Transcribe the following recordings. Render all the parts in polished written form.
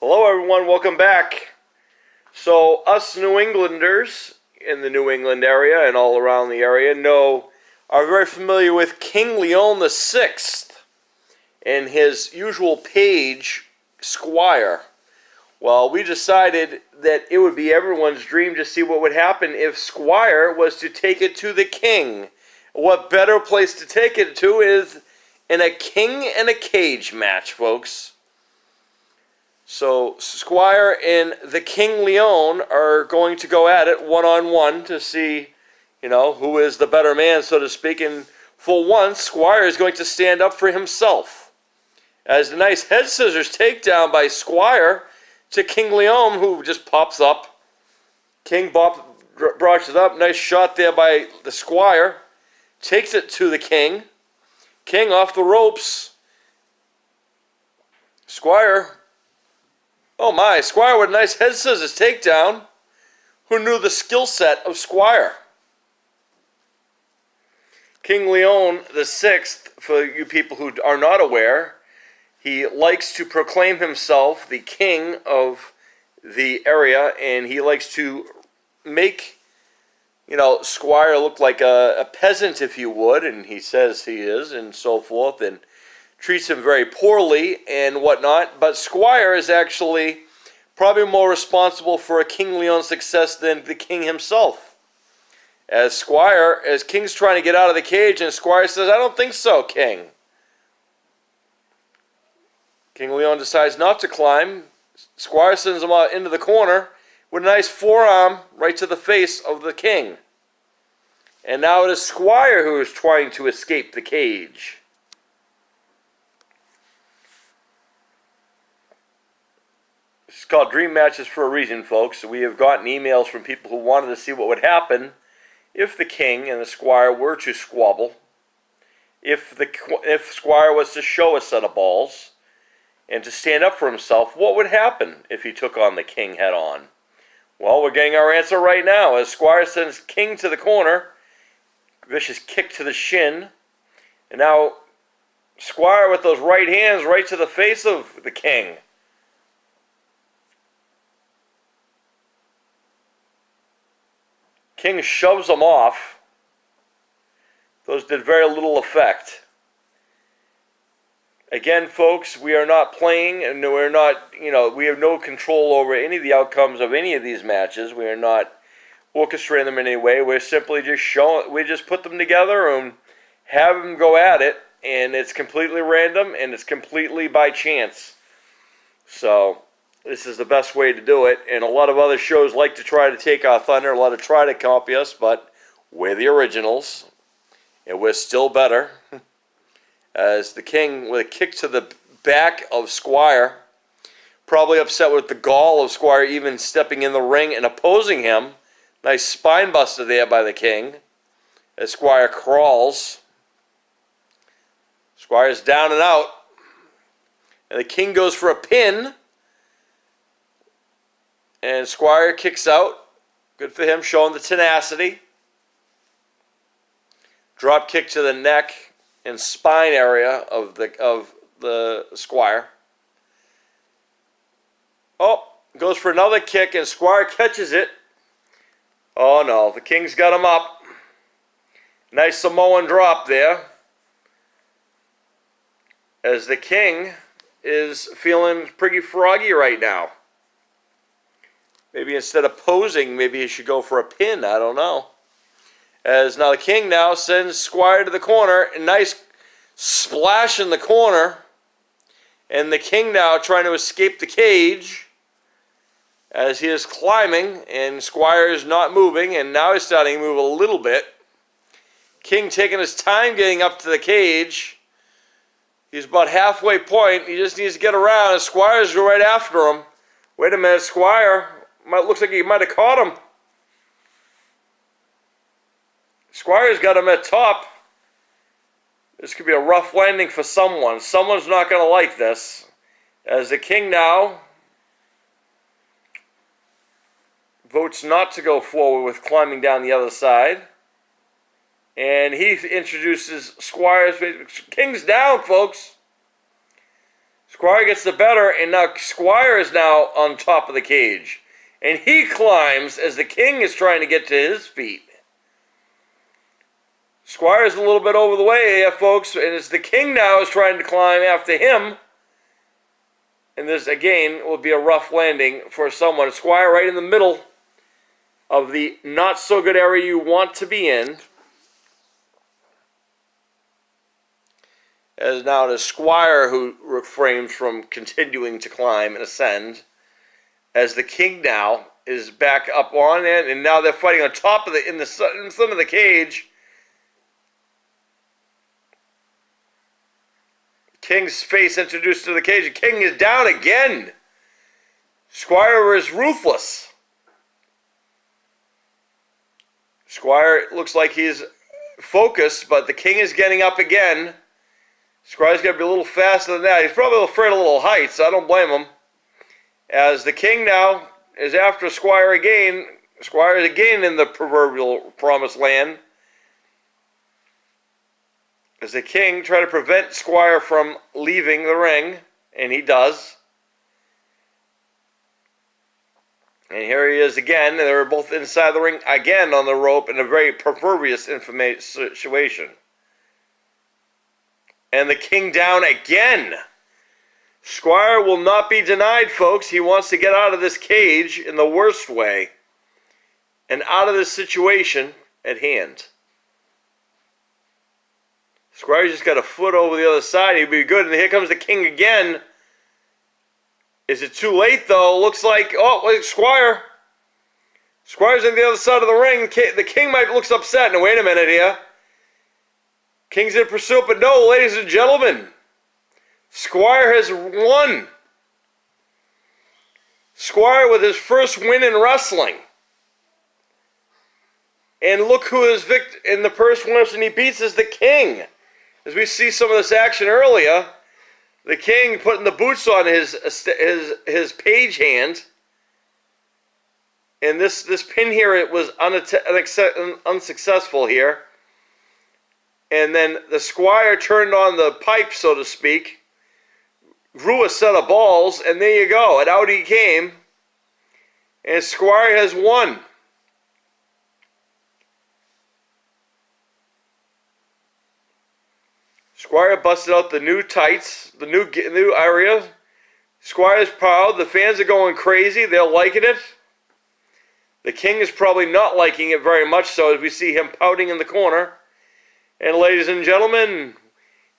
Hello everyone, welcome back. So us New Englanders in the New England area and all around the area are very familiar with King Leone the Sixth and his usual page, Squire. Well, we decided that it would be everyone's dream to see what would happen if Squire was to take it to the king. What better place to take it to is in a king and a cage match, folks. So Squire and the King Leone are going to go at it one-on-one to see, who is the better man, so to speak. And for once, Squire is going to stand up for himself. As the nice head scissors takedown by Squire to King Leone, who just pops up. King brushes it up. Nice shot there by the Squire. Takes it to the King. King off the ropes. Squire. Oh my, Squire with a nice head scissors takedown. Who knew the skill set of Squire? King Leone the Sixth, for you people who are not aware, he likes to proclaim himself the king of the area, and he likes to make, Squire look like a peasant, if you would, and he says he is, and so forth, and treats him very poorly and whatnot. But Squire is actually probably more responsible for a King Leone's success than the king himself. As King's trying to get out of the cage, and Squire says, "I don't think so, King." King Leone decides not to climb. Squire sends him out into the corner with a nice forearm right to the face of the king. And now it is Squire who is trying to escape the cage. It's called Dream Matches for a reason, folks. We have gotten emails from people who wanted to see what would happen if the king and the Squire were to squabble. If Squire was to show a set of balls and to stand up for himself, what would happen if he took on the king head on? Well, we're getting our answer right now as Squire sends King to the corner. Vicious kick to the shin. And now Squire with those right hands right to the face of the king. King shoves him off. Those did very little effect. Again, folks, we are not playing, and we're not, we have no control over any of the outcomes of any of these matches. We are not orchestrating them in any way. We're simply just we just put them together and have them go at it, and it's completely random, and it's completely by chance. So this is the best way to do it, and a lot of other shows like to try to take our thunder, a lot of try to copy us, but we're the originals, and we're still better. As the king, with a kick to the back of Squire, probably upset with the gall of Squire even stepping in the ring and opposing him. Nice spine buster there by the king, as Squire crawls. Squire's down and out, and the king goes for a pin. And Squire kicks out. Good for him, showing the tenacity. Drop kick to the neck and spine area of the Squire. Oh, goes for another kick, and Squire catches it. Oh no, the King's got him up. Nice Samoan drop there. As the King is feeling pretty froggy right now. Maybe instead of posing, maybe he should go for a pin. I don't know. As now the King now sends Squire to the corner. A nice splash in the corner. And the King now trying to escape the cage. As he is climbing. And Squire is not moving. And now he's starting to move a little bit. King taking his time getting up to the cage. He's about halfway point. He just needs to get around. And Squire's right after him. Wait a minute, Squire. Looks like he might have caught him. Squire's got him at top. This could be a rough landing for someone. Someone's not going to like this. As the King now votes not to go forward with climbing down the other side. And he introduces Squire's... King's down, folks. Squire gets the better, and now Squire is now on top of the cage. And he climbs as the king is trying to get to his feet. Squire's a little bit over the way here, folks, and it's the king now is trying to climb after him. And this, again, will be a rough landing for someone. Squire right in the middle of the not-so-good area you want to be in. As now it is Squire who refrains from continuing to climb and ascend. As the king now is back up on it, and now they're fighting on top of in the center of the cage. King's face introduced to the cage. The king is down again. Squire is ruthless. Squire looks like he's focused, but the king is getting up again. Squire's got to be a little faster than that. He's probably afraid of little heights. I don't blame him. As the king now is after Squire again. Squire is again in the proverbial promised land. As the king tries to prevent Squire from leaving the ring, and he does. And here he is again, and they're both inside the ring again on the rope in a very perverse situation. And the king down again. Squire will not be denied, folks. He wants to get out of this cage in the worst way and out of this situation at hand. Squire's just got a foot over the other side. He'd be good. And here comes the king again. Is it too late, though? Looks like, oh, wait, Squire. Squire's on the other side of the ring. The king looks upset. Now, wait a minute here. King's in pursuit, but no, ladies and gentlemen. Squire has won. Squire with his first win in wrestling. And look who is in the first person he beats is the king. As we see some of this action earlier, the king putting the boots on his page hand. And this pin here, it was unsuccessful here. And then the Squire turned on the pipe, so to speak, grew a set of balls, and there you go. And out he came. And Squire has won. Squire busted out the new tights, the new area. Squire's proud. The fans are going crazy. They're liking it. The king is probably not liking it very much so, as we see him pouting in the corner. And ladies and gentlemen,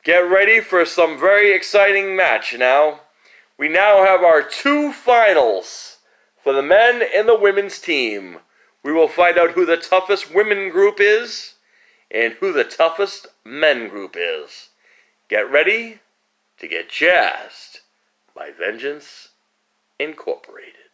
get ready for some very exciting match now. We now have our two finals for the men and the women's team. We will find out who the toughest women group is and who the toughest men group is. Get ready to get jazzed by Vengeance Incorporated.